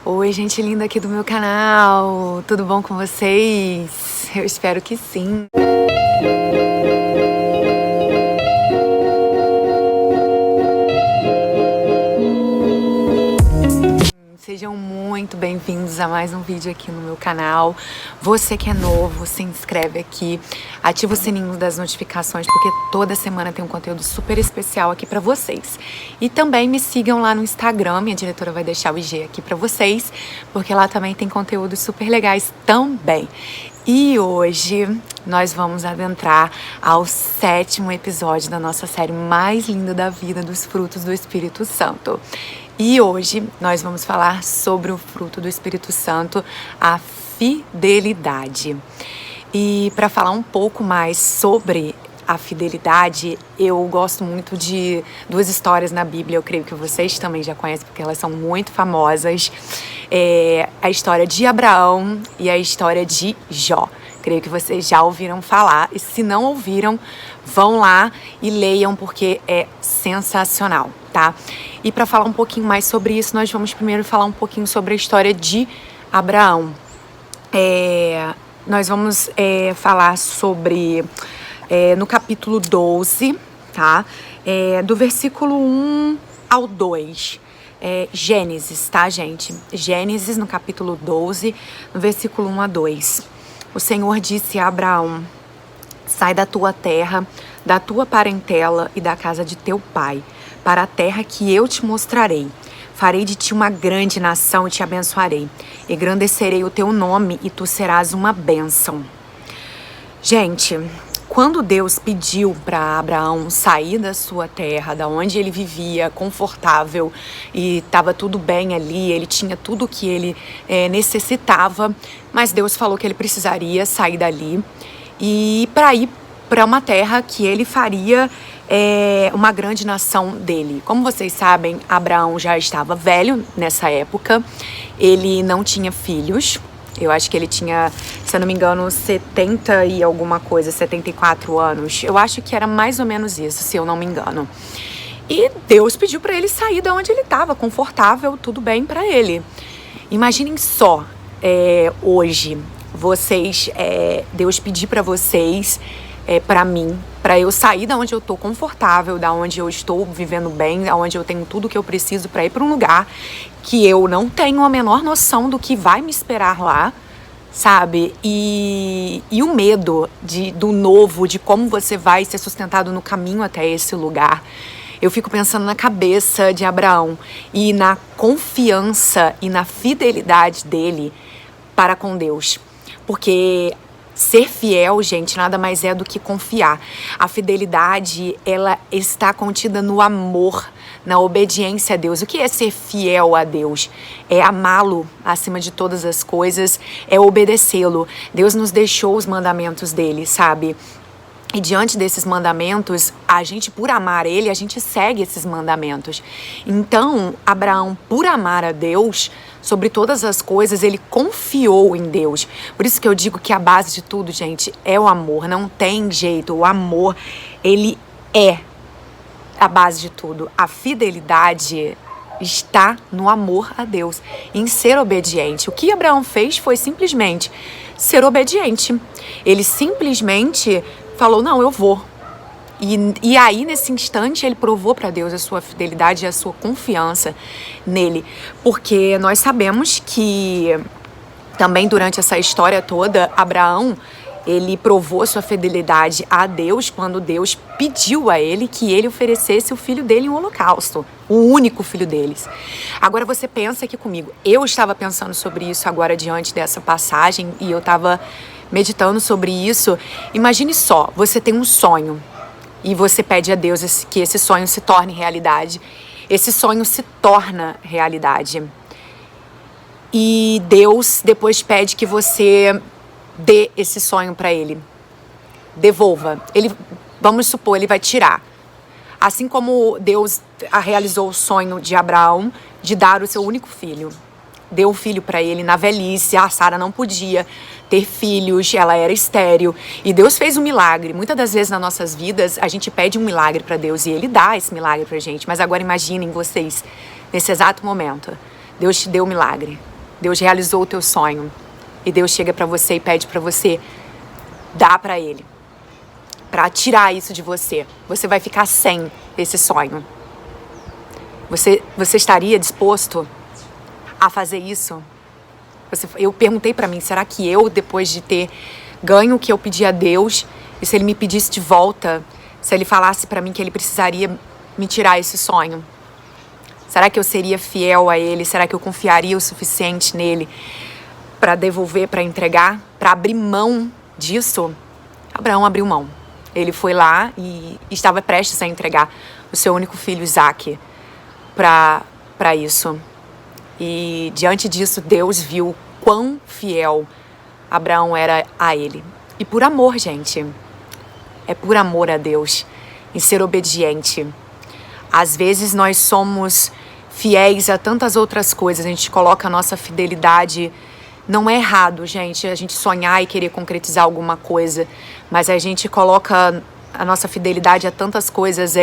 Oi, gente linda aqui do meu canal, tudo bom com vocês? Eu espero que sim. Sejam muito bem-vindos a mais um vídeo aqui no meu canal. Você que é novo, se inscreve aqui, ativa o sininho das notificações, porque toda semana tem um conteúdo super especial aqui pra vocês. E também me sigam lá no Instagram, minha diretora vai deixar o IG aqui pra vocês, porque lá também tem conteúdos super legais também. E hoje nós vamos adentrar ao 7º episódio da nossa série mais linda da vida, dos frutos do Espírito Santo. E hoje nós vamos falar sobre o fruto do Espírito Santo, a fidelidade. E para falar um pouco mais sobre a fidelidade, eu gosto muito de duas histórias na Bíblia, eu creio que vocês também já conhecem, porque elas são muito famosas. A história de Abraão e a história de Jó. Creio que vocês já ouviram falar, e se não ouviram, vão lá e leiam, porque é sensacional, tá? E para falar um pouquinho mais sobre isso, nós vamos primeiro falar um pouquinho sobre a história de Abraão. Nós vamos falar sobre, no capítulo 12, tá? Do versículo 1 ao 2. Gênesis, tá, gente? Gênesis, no capítulo 12, no versículo 1 a 2. O Senhor disse a Abraão: sai da tua terra, da tua parentela e da casa de teu pai, para a terra que eu te mostrarei. Farei de ti uma grande nação e te abençoarei. Engrandecerei o teu nome e tu serás uma bênção. Gente, quando Deus pediu para Abraão sair da sua terra, da onde ele vivia, confortável, e estava tudo bem ali, ele tinha tudo o que ele necessitava, mas Deus falou que ele precisaria sair dali e para ir para uma terra que ele faria uma grande nação dele. Como vocês sabem, Abraão já estava velho nessa época, ele não tinha filhos. Eu acho que ele tinha, se eu não me engano, 70 e alguma coisa, 74 anos. Eu acho que era mais ou menos isso, se eu não me engano. E Deus pediu para ele sair de onde ele estava, confortável, tudo bem para ele. Imaginem só, hoje, vocês, Deus pedir para vocês, para mim, para eu sair da onde eu estou confortável, da onde eu estou vivendo bem, da onde eu tenho tudo que eu preciso para ir para um lugar que eu não tenho a menor noção do que vai me esperar lá, sabe? E o medo do novo, de como você vai ser sustentado no caminho até esse lugar. Eu fico pensando na cabeça de Abraão e na confiança e na fidelidade dele para com Deus. Porque ser fiel, gente, nada mais é do que confiar. A fidelidade, ela está contida no amor, na obediência a Deus. O que é ser fiel a Deus? É amá-lo acima de todas as coisas, é obedecê-lo. Deus nos deixou os mandamentos dele, sabe? E diante desses mandamentos, a gente, por amar ele, a gente segue esses mandamentos. Então, Abraão, por amar a Deus, sobre todas as coisas, ele confiou em Deus. Por isso que eu digo que a base de tudo, gente, é o amor. Não tem jeito. O amor, ele é a base de tudo. A fidelidade está no amor a Deus, em ser obediente. O que Abraão fez foi simplesmente ser obediente. Ele simplesmente falou, não, eu vou. E aí, nesse instante, ele provou para Deus a sua fidelidade e a sua confiança nele. Porque nós sabemos que também durante essa história toda, Abraão, ele provou sua fidelidade a Deus quando Deus pediu a ele que ele oferecesse o filho dele em holocausto. O único filho deles. Agora você pensa aqui comigo. Eu estava pensando sobre isso agora diante dessa passagem e eu estava meditando sobre isso. Imagine só, você tem um sonho e você pede a Deus que esse sonho se torne realidade. Esse sonho se torna realidade. E Deus depois pede que você dê esse sonho para ele. Devolva. Vamos supor, ele vai tirar. Assim como Deus realizou o sonho de Abraão de dar o seu único filho. Deu um filho para ele na velhice. A Sara não podia ter filhos, ela era estéril. E Deus fez um milagre. Muitas das vezes nas nossas vidas, a gente pede um milagre para Deus e ele dá esse milagre pra gente. Mas agora imaginem vocês, nesse exato momento, Deus te deu um milagre. Deus realizou o teu sonho. E Deus chega para você e pede para você dar para Ele, para tirar isso de você. Você vai ficar sem esse sonho. Você estaria disposto a fazer isso? Eu perguntei para mim, será que eu, depois de ter ganho o que eu pedi a Deus, e se Ele me pedisse de volta, se Ele falasse para mim que Ele precisaria me tirar esse sonho, será que eu seria fiel a Ele? Será que eu confiaria o suficiente nele para devolver, para entregar, para abrir mão disso? Abraão abriu mão. Ele foi lá e estava prestes a entregar o seu único filho, Isaque, para isso. E diante disso, Deus viu quão fiel Abraão era a Ele. E por amor, gente, é por amor a Deus, em ser obediente. Às vezes nós somos fiéis a tantas outras coisas, a gente coloca a nossa fidelidade. Não é errado, gente, a gente sonhar e querer concretizar alguma coisa, mas a gente coloca a nossa fidelidade a tantas coisas,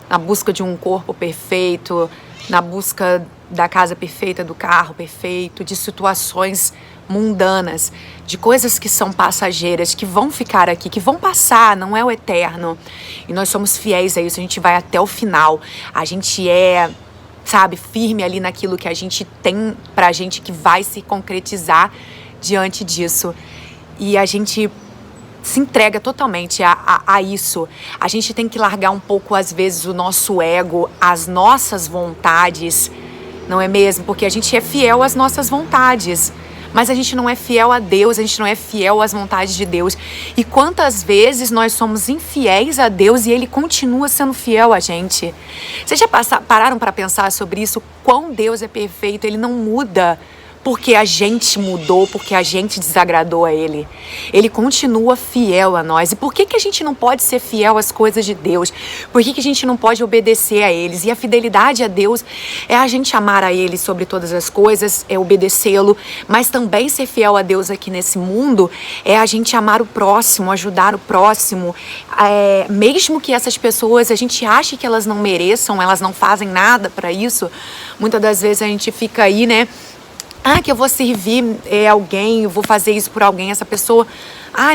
na busca de um corpo perfeito, na busca da casa perfeita, do carro perfeito, de situações mundanas, de coisas que são passageiras, que vão ficar aqui, que vão passar, não é o eterno. E nós somos fiéis a isso, a gente vai até o final, a gente firme ali naquilo que a gente tem pra gente, que vai se concretizar diante disso. E a gente se entrega totalmente a isso. A gente tem que largar um pouco, às vezes, o nosso ego, as nossas vontades, não é mesmo? Porque a gente é fiel às nossas vontades, mas a gente não é fiel a Deus, a gente não é fiel às vontades de Deus. E quantas vezes nós somos infiéis a Deus e Ele continua sendo fiel a gente? Vocês já pararam para pensar sobre isso? Quão Deus é perfeito, Ele não muda porque a gente mudou, porque a gente desagradou a Ele. Ele continua fiel a nós. E por que a gente não pode ser fiel às coisas de Deus? Por que a gente não pode obedecer a eles? E a fidelidade a Deus é a gente amar a Ele sobre todas as coisas, é obedecê-lo, mas também ser fiel a Deus aqui nesse mundo é a gente amar o próximo, ajudar o próximo, mesmo que essas pessoas, a gente ache que elas não mereçam, elas não fazem nada para isso. Muitas das vezes a gente fica aí, que eu vou servir alguém, eu vou fazer isso por alguém, essa pessoa,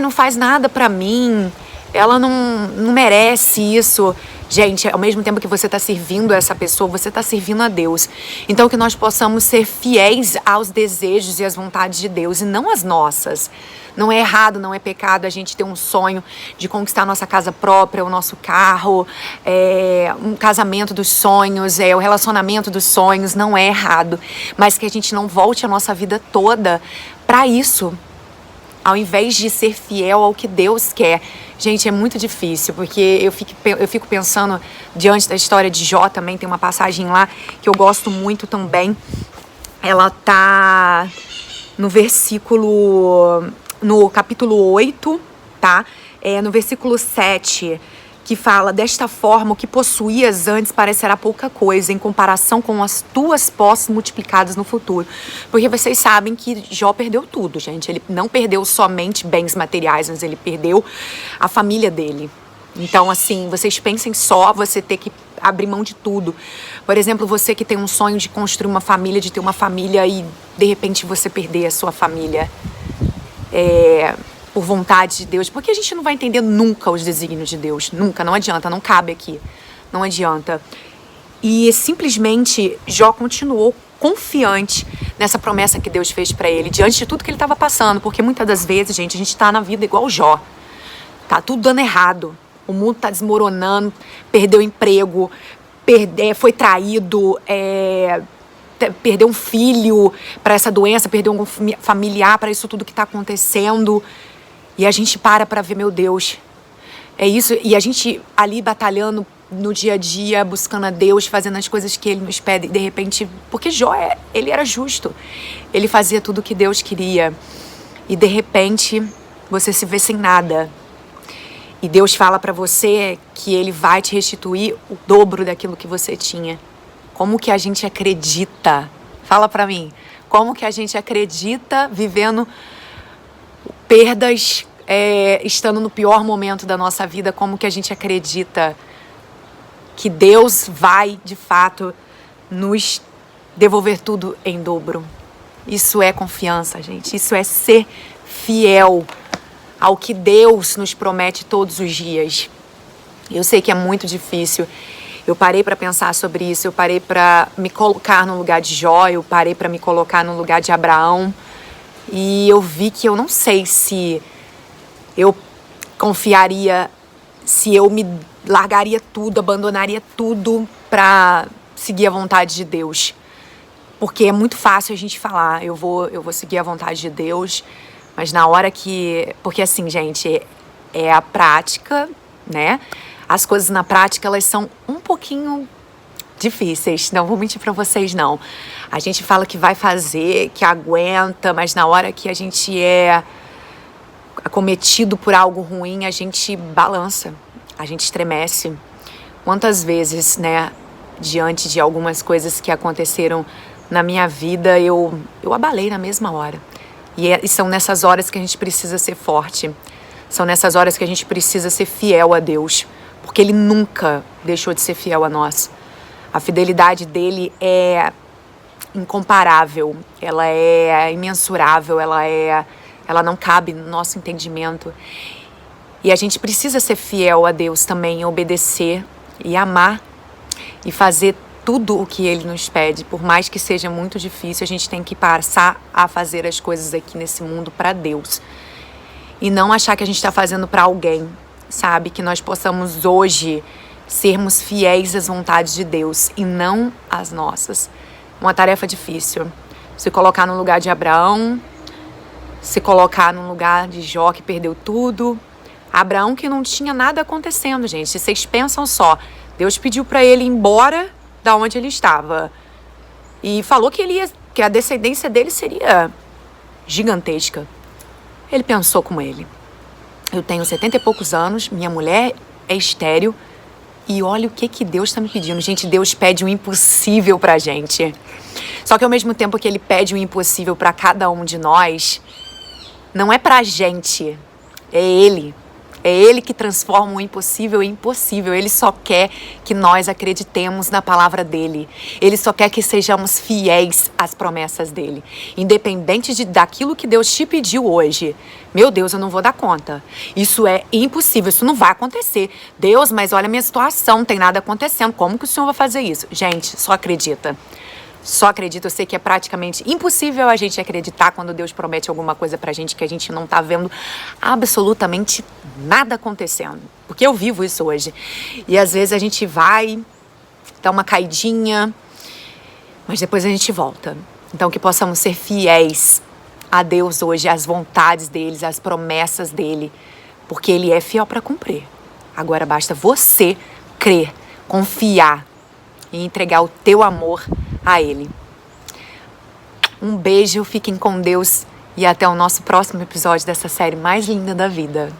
não faz nada pra mim, ela não merece isso. Gente, ao mesmo tempo que você está servindo essa pessoa, você está servindo a Deus. Então que nós possamos ser fiéis aos desejos e às vontades de Deus e não às nossas. Não é errado, não é pecado a gente ter um sonho de conquistar a nossa casa própria, o nosso carro, um casamento dos sonhos, o relacionamento dos sonhos, não é errado. Mas que a gente não volte a nossa vida toda para isso, ao invés de ser fiel ao que Deus quer. Gente, é muito difícil, porque eu fico pensando, diante da história de Jó também, tem uma passagem lá que eu gosto muito também. Ela tá no capítulo 8, tá? No versículo 7, que fala: desta forma, o que possuías antes parecerá pouca coisa em comparação com as tuas posses multiplicadas no futuro. Porque vocês sabem que Jó perdeu tudo, gente. Ele não perdeu somente bens materiais, mas ele perdeu a família dele. Então, assim, vocês pensem só você ter que abrir mão de tudo. Por exemplo, você que tem um sonho de construir uma família, de ter uma família e, de repente, você perder a sua família. Por vontade de Deus, porque a gente não vai entender nunca os desígnios de Deus, nunca, não adianta, não cabe aqui, não adianta. E simplesmente Jó continuou confiante nessa promessa que Deus fez para ele, diante de tudo que ele estava passando, porque muitas das vezes, gente, a gente tá na vida igual Jó, tá tudo dando errado, o mundo tá desmoronando, perdeu emprego, foi traído, perdeu um filho para essa doença, perdeu um familiar para isso tudo que está acontecendo. E a gente para ver, meu Deus, é isso. E a gente ali batalhando no dia a dia, buscando a Deus, fazendo as coisas que Ele nos pede. E de repente, porque Jó, ele era justo. Ele fazia tudo o que Deus queria. E de repente, você se vê sem nada. E Deus fala para você que Ele vai te restituir o dobro daquilo que você tinha. Como que a gente acredita? Fala pra mim. Como que a gente acredita vivendo perdas, estando no pior momento da nossa vida? Como que a gente acredita que Deus vai, de fato, nos devolver tudo em dobro? Isso é confiança, gente. Isso é ser fiel ao que Deus nos promete todos os dias. Eu sei que é muito difícil. Eu parei para pensar sobre isso. Eu parei para me colocar no lugar de Jó. Eu parei para me colocar no lugar de Abraão. E eu vi que eu não sei se eu confiaria, se eu me largaria tudo, abandonaria tudo para seguir a vontade de Deus. Porque é muito fácil a gente falar, eu vou seguir a vontade de Deus, mas na hora que... Porque assim, gente, é a prática, né? As coisas na prática, elas são um pouquinho difíceis, não vou mentir pra vocês, não. A gente fala que vai fazer, que aguenta, mas na hora que a gente é acometido por algo ruim, a gente balança, a gente estremece. Quantas vezes, né, diante de algumas coisas que aconteceram na minha vida, eu abalei na mesma hora. E são nessas horas que a gente precisa ser forte. São nessas horas que a gente precisa ser fiel a Deus. Porque Ele nunca deixou de ser fiel a nós. A fidelidade dele é incomparável. Ela é imensurável. Ela não cabe no nosso entendimento. E a gente precisa ser fiel a Deus também, obedecer e amar e fazer tudo o que Ele nos pede. Por mais que seja muito difícil, a gente tem que passar a fazer as coisas aqui nesse mundo para Deus. E não achar que a gente está fazendo para alguém, sabe? Que nós possamos hoje sermos fiéis às vontades de Deus e não às nossas. Uma tarefa difícil. Se colocar no lugar de Abraão, se colocar no lugar de Jó, que perdeu tudo. Abraão que não tinha nada acontecendo, gente. Vocês pensam só. Deus pediu para ele ir embora da onde ele estava. E falou que a descendência dele seria gigantesca. Ele pensou como ele. Eu tenho 70 e poucos anos, minha mulher é estéril. E olha o que Deus está me pedindo. Gente, Deus pede o impossível pra gente. Só que ao mesmo tempo que Ele pede o impossível para cada um de nós, não é pra gente, é Ele. É Ele que transforma o impossível em possível. Ele só quer que nós acreditemos na palavra dEle. Ele só quer que sejamos fiéis às promessas dEle. Independente daquilo que Deus te pediu hoje. Meu Deus, eu não vou dar conta. Isso é impossível, isso não vai acontecer. Deus, mas olha a minha situação, não tem nada acontecendo. Como que o Senhor vai fazer isso? Gente, só acredita. Só acredito, eu sei que é praticamente impossível a gente acreditar quando Deus promete alguma coisa pra gente que a gente não tá vendo absolutamente nada acontecendo. Porque eu vivo isso hoje. E às vezes a gente vai, dá uma caidinha, mas depois a gente volta. Então que possamos ser fiéis a Deus hoje, às vontades dele, às promessas dele, porque ele é fiel para cumprir. Agora basta você crer, confiar e entregar o teu amor a Ele. Um beijo, fiquem com Deus e até o nosso próximo episódio dessa série mais linda da vida.